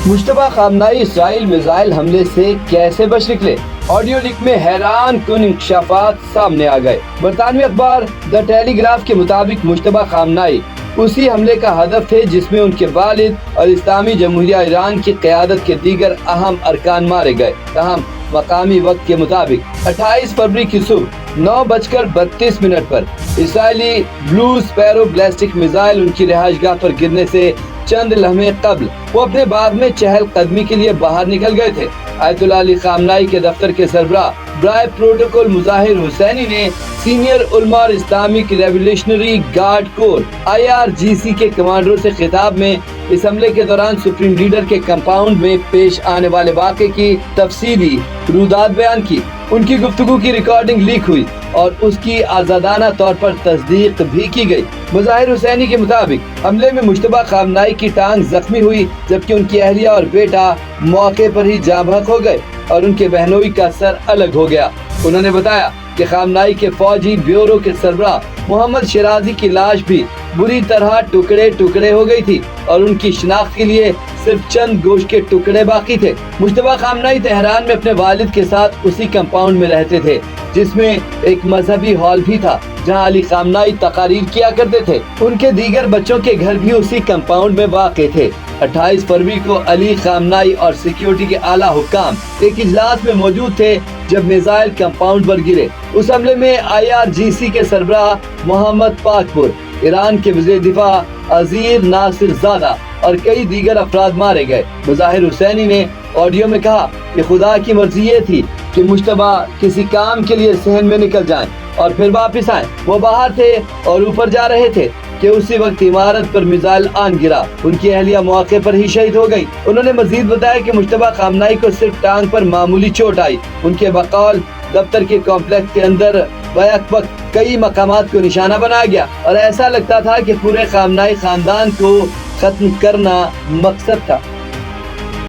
مشتبہ خامنائی اسرائیل میزائل حملے سے کیسے بچ نکلے؟ آڈیو لیک میں حیران کن انکشافات سامنے آ گئے۔ برطانوی اخبار دا ٹیلی گراف کے مطابق مشتبہ خامنائی اسی حملے کا ہدف تھے جس میں ان کے والد اور اسلامی جمہوریہ ایران کی قیادت کے دیگر اہم ارکان مارے گئے۔ تاہم مقامی وقت کے مطابق 28 فروری کی صبح 9:32 پر اسرائیلی بلو سپیرو بیلسٹک میزائل ان کی رہائش گاہ پر گرنے سے چند لمحے قبل وہ اپنے باغ میں چہل قدمی کے لیے باہر نکل گئے تھے۔ آیت اللہ علی خامنائی کے دفتر کے سربراہ برائے پروٹوکول مظاہر حسینی نے سینئر علماء اور اسلامک ریولیوشنری گارڈ کور IRGC کے کمانڈروں سے خطاب میں اس حملے کے دوران سپریم لیڈر کے کمپاؤنڈ میں پیش آنے والے واقعے کی تفصیلی رودات بیان کی۔ ان کی گفتگو کی ریکارڈنگ لیک ہوئی اور اس کی آزادانہ طور پر تصدیق بھی کی گئی۔ مظاہر حسینی کے مطابق حملے میں مشتبہ خامنائی کی ٹانگ زخمی ہوئی جبکہ ان کی اہلیہ اور بیٹا موقع پر ہی جاں بحق ہو گئے اور ان کے بہنوئی کا سر الگ ہو گیا۔ انہوں نے بتایا کہ خامنائی کے فوجی بیورو کے سربراہ محمد شیرازی کی لاش بھی بری طرح ٹکڑے ٹکڑے ہو گئی تھی اور ان کی شناخت کے لیے صرف چند گوشت کے ٹکڑے باقی تھے۔ مشتبہ خامنائی تہران میں اپنے والد کے ساتھ اسی کمپاؤنڈ میں رہتے تھے جس میں ایک مذہبی ہال بھی تھا جہاں علی خامنائی تقاریر کیا کرتے تھے۔ ان کے دیگر بچوں کے گھر بھی اسی کمپاؤنڈ میں واقع تھے۔ 28 فروری کو علی خامنائی اور سیکیورٹی کے اعلیٰ حکام ایک اجلاس میں موجود تھے جب میزائل کمپاؤنڈ پر گرے۔ اس حملے میں IRGC کے سربراہ محمد پاکپور، ایران کے وزیر دفاع عزیر ناصر زادہ اور کئی دیگر افراد مارے گئے۔ مظاہر حسینی نے آڈیو میں کہا کہ خدا کی مرضی یہ تھی کہ مشتبہ کسی کام کے لیے صحن میں نکل جائیں اور پھر واپس آئیں۔ وہ باہر تھے اور اوپر جا رہے تھے کہ اسی وقت عمارت پر میزائل آن گرا۔ ان کی اہلیہ موقع پر ہی شہید ہو گئی۔ انہوں نے مزید بتایا کہ مشتبہ خامنائی کو صرف ٹانگ پر معمولی چوٹ آئی۔ ان کے بقول دفتر کے کمپلیکس کے اندر بیک وقت کئی مقامات کو نشانہ بنایا گیا اور ایسا لگتا تھا کہ پورے خامنائی خاندان کو ختم کرنا مقصد تھا۔